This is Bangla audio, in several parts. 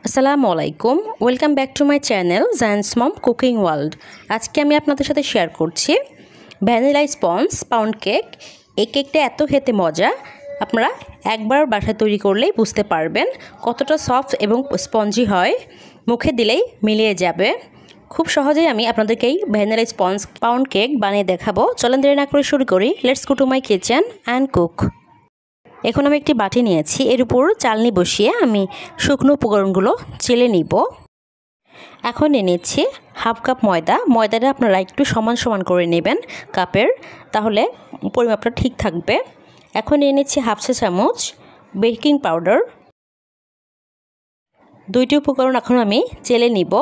আসসালামু আলাইকুম, welcome back to my channel giants mom cooking world. আজকে আমি আপনাদের সাথে শেয়ার করছি ভ্যানিলা স্পঞ্জ পাউন্ড কেক। এই কেকটা এত খেতে মজা, আপনারা একবার বাসায় তৈরি করলেই বুঝতে পারবেন কতটা সফট এবং স্পঞ্জি হয়, মুখে দিলেই মিলিয়ে যাবে। খুব সহজেই আমি আপনাদেরকে এই ভ্যানিলা স্পঞ্জ পাউন্ড কেক বানিয়ে দেখাবো। চলেন দেরি না করে শুরু করি। Let's go to my kitchen and cook. এখন আমি একটি বাটি নিয়েছি, এর উপর চালনি বসিয়ে আমি শুকনো উপকরণগুলো চেলে নিব। এখন নিয়ে নিচ্ছি হাফ কাপ ময়দা। ময়দাটা আপনারা একটু সমান সমান করে নেবেন কাপের, তাহলে পরিমাপটা ঠিক থাকবে। এখন নিয়ে নিচ্ছি হাফ চা চামচ বেকিং পাউডার। দুইটি উপকরণ এখন আমি চেলে নিব।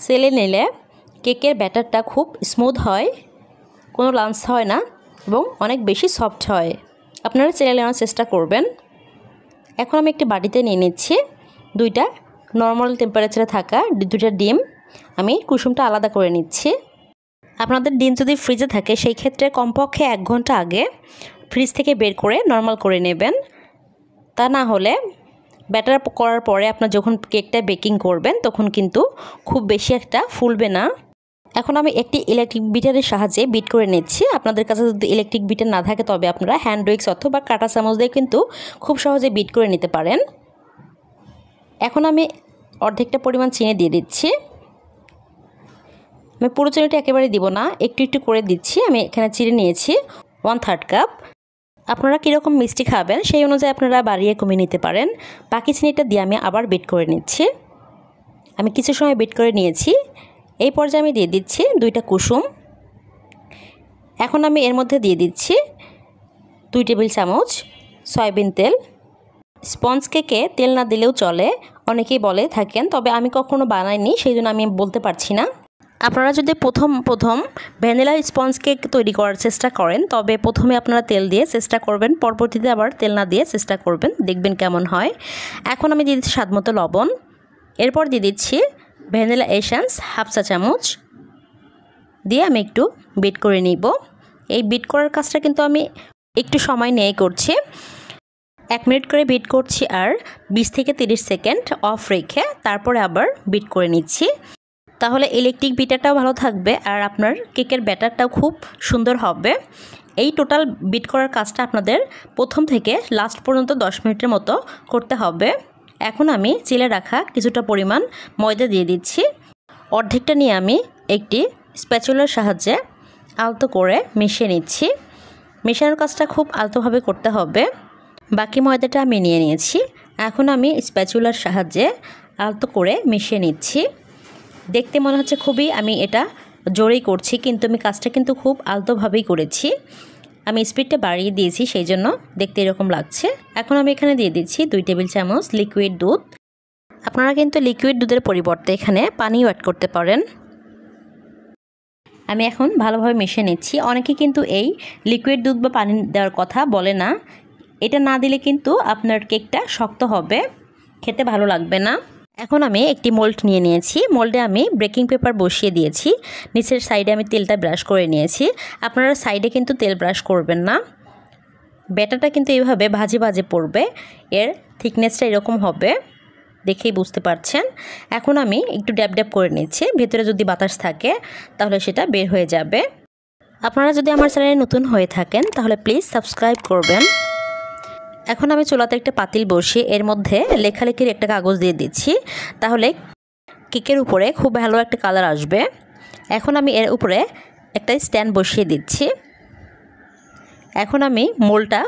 চেলে নিলে কেকের ব্যাটারটা খুব স্মুথ হয়, কোনো লাম্পস হয় না এবং অনেক বেশি সফট হয়। আপনারা চেলে নেওয়ার চেষ্টা করবেন। এখন আমি একটি বাটিতে নিয়ে নিচ্ছি দুইটা নর্মাল টেম্পারেচারে থাকা দুইটা ডিম। আমি কুসুমটা আলাদা করে নিচ্ছি। আপনাদের ডিম যদি ফ্রিজে থাকে সেই ক্ষেত্রে কমপক্ষে 1 ঘন্টা আগে ফ্রিজ থেকে বের করে নর্মাল করে নেবেন। তা না হলে ব্যাটার করার পরে আপনার যখন কেকটা বেকিং করবেন তখন কিন্তু খুব বেশি একটা ফুলবে না। এখন আমি একটি ইলেকট্রিক বিটারের সাহায্যে বিট করে নিচ্ছি। আপনাদের কাছে যদি ইলেকট্রিক বিটার না থাকে তবে আপনারা হ্যান্ড উইক্স অথবা কাঁটা চামচ দিয়ে কিন্তু খুব সহজে বিট করে নিতে পারেন। এখন আমি অর্ধেকটা পরিমাণ চিনি দিয়ে দিচ্ছি। আমি পুরো চিনিটা একেবারে দিব না, একটু একটু করে দিচ্ছি। আমি এখানে চিনি নিয়েছি 1/3 কাপ। আপনারা কীরকম মিষ্টি খাবেন সেই অনুযায়ী আপনারা বাড়িয়ে কমিয়ে নিতে পারেন। বাকি চিনিটা দিয়ে আমি আবার বিট করে নিচ্ছি। আমি কিছু সময় বিট করে নিয়েছি। এই পর্যায়ে আমি দিয়ে দিচ্ছি 2টা কুসুম। এখন আমি এর মধ্যে দিয়ে দিচ্ছি 2 টেবিল চামচ সয়াবিন তেল। স্পঞ্জ কেকে তেল না দিলেও চলে, অনেকেই বলে থাকেন, তবে আমি কখনো বানাইনি সেই জন্য আমি বলতে পারছি না। আপনারা যদি প্রথম ভ্যানিলা স্পঞ্জ কেক তৈরি করার চেষ্টা করেন তবে প্রথমে আপনারা তেল দিয়ে চেষ্টা করবেন, পরবর্তীতে আবার তেল না দিয়ে চেষ্টা করবেন, দেখবেন কেমন হয়। এখন আমি দিয়ে দিচ্ছি স্বাদমতো লবণ। এরপর দিয়ে দিচ্ছি ভ্যানিলা এসেন্স হাফ চা চামচ দিয়ে আমি একটু বিট করে নিব। এই বিট করার কাজটা কিন্তু আমি একটু সময় নিয়ে করছি। 1 মিনিট করে বিট করছি আর 20 থেকে 30 সেকেন্ড অফ রেখে তারপরে আবার বিট করে নিচ্ছি। তাহলে ইলেকট্রিক বিটারটাও ভালো থাকবে আর আপনার কেকের ব্যাটারটাও খুব সুন্দর হবে। এই টোটাল বিট করার কাজটা আপনাদের প্রথম থেকে লাস্ট পর্যন্ত 10 মিনিটের মতো করতে হবে। এখন আমি চেলে রাখা কিছুটা পরিমাণ ময়দা দিয়ে দিচ্ছি। অর্ধেকটা নিয়ে আমি একটি স্প্যাচুলার সাহায্যে আলতো করে মিশিয়ে নিচ্ছি। মেশানোর কাজটা খুব আলতোভাবে করতে হবে। বাকি ময়দাটা আমি নিয়ে নিয়েছি। এখন আমি স্প্যাচুলার সাহায্যে আলতো করে মিশিয়ে নিচ্ছি। দেখতে মনে হচ্ছে খুবই আমি এটা জোরেই করছি, কিন্তু আমি কাজটা কিন্তু খুব আলতোভাবেই করেছি। আমি স্পিডটা বাড়িয়ে দিয়েছি সেই জন্য দেখতে এরকম লাগছে। এখন আমি এখানে দিয়ে দিচ্ছি 2 টেবিল চামচ লিকুইড দুধ। আপনারা কিন্তু লিকুইড দুধের পরিবর্তে এখানে পানিও অ্যাড করতে পারেন। আমি এখন ভালোভাবে মিশিয়ে নিচ্ছি। অনেকে কিন্তু এই লিকুইড দুধ বা পানি দেওয়ার কথা বলে না, এটা না দিলে কিন্তু আপনার কেকটা শক্ত হবে, খেতে ভালো লাগবে না। এখন আমি একটি মোল্ড নিয়ে নিয়েছি। মোল্ডে আমি বেকিং পেপার বসিয়ে দিয়েছি। নিচের সাইডে আমি তেলটা ব্রাশ করে নিয়েছি। আপনারা সাইডে কিন্তু তেল ব্রাশ করবেন না। ব্যাটারটা কিন্তু এইভাবে ভাজে ভাজে পড়বে, এর থিকনেসটা এরকম হবে, দেখেই বুঝতে পারছেন। এখন আমি একটু ড্যাব ড্যাব করে নিচ্ছি, ভেতরে যদি বাতাস থাকে তাহলে সেটা বের হয়ে যাবে। আপনারা যদি আমার চ্যানেলে নতুন হয়ে থাকেন তাহলে প্লিজ সাবস্ক্রাইব করবেন। এখন আমি চুলাতে একটা পাতিল বসিয়ে এর মধ্যে লেখালেখির একটা কাগজ দিয়ে দিচ্ছি, তাহলে কেকের উপরে খুব ভালো একটা কালার আসবে। এখন আমি এর উপরে একটা স্ট্যান্ড বসিয়ে দিচ্ছি। এখন আমি মোল্ডটা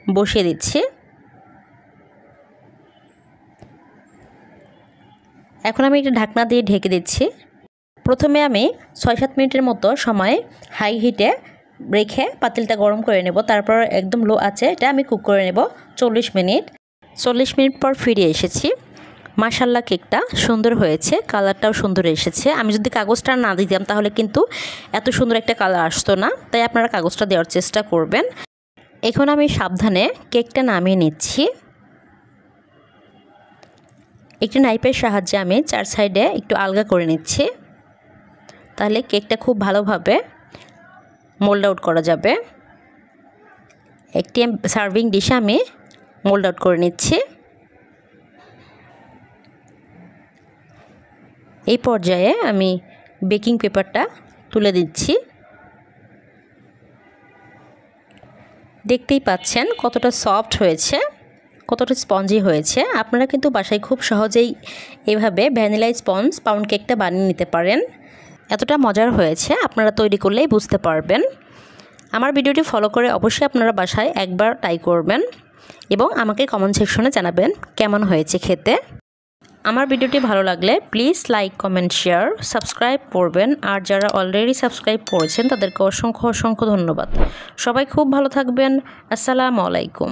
বসিয়ে দিচ্ছি। এখন আমি একটা ঢাকনা দিয়ে ঢেকে দিচ্ছি। প্রথমে আমি 6-7 মিনিটের মতো সময় হাই হিটে রেখে পাতিলটা গরম করে নেব, তারপর একদম লো আছে এটা আমি কুক করে নেব 40 মিনিট। 40 মিনিট পর ফিরে এসেছি। মাশাআল্লাহ কেকটা সুন্দর হয়েছে, কালারটাও সুন্দর এসেছে। আমি যদি কাগজটা না দিতাম তাহলে কিন্তু এত সুন্দর একটা কালার আসতো না, তাই আপনারা কাগজটা দেওয়ার চেষ্টা করবেন। এখন আমি সাবধানে কেকটা নামিয়ে নিচ্ছি। একটি নাইফের সাহায্যে আমি 4 সাইডে একটু আলগা করে নিচ্ছি, তাহলে কেকটা খুব ভালোভাবে মোল্ড আউট করা যাবে। একটি সার্ভিং ডিশে আমি মোল্ড আউট করে নিচ্ছি। এই পর্যায়ে আমি বেকিং পেপারটা তুলে দিচ্ছি। দেখতেই পাচ্ছেন কতটা সফট হয়েছে, কতটা স্পঞ্জি হয়েছে। আপনারা কিন্তু বাসায় খুব সহজেই এভাবে ভ্যানিলা স্পঞ্জ পাউন্ড কেকটা বানিয়ে নিতে পারেন। এতটা মজার হয়েছে, আপনারা তৈরি করলেই বুঝতে পারবেন। আমার ভিডিওটি ফলো করে অবশ্যই আপনারা বাসায় একবার ট্রাই করবেন এবং আমাকে কমেন্ট সেকশনে জানাবেন কেমন হয়েছে খেতে। আমার ভিডিওটি ভালো লাগলে please like, comment, share, subscribe করবেন। আর যারা অলরেডি সাবস্ক্রাইব করেছেন তাদেরকে অসংখ্য ধন্যবাদ। সবাই খুব ভালো থাকবেন। আসসালামু আলাইকুম।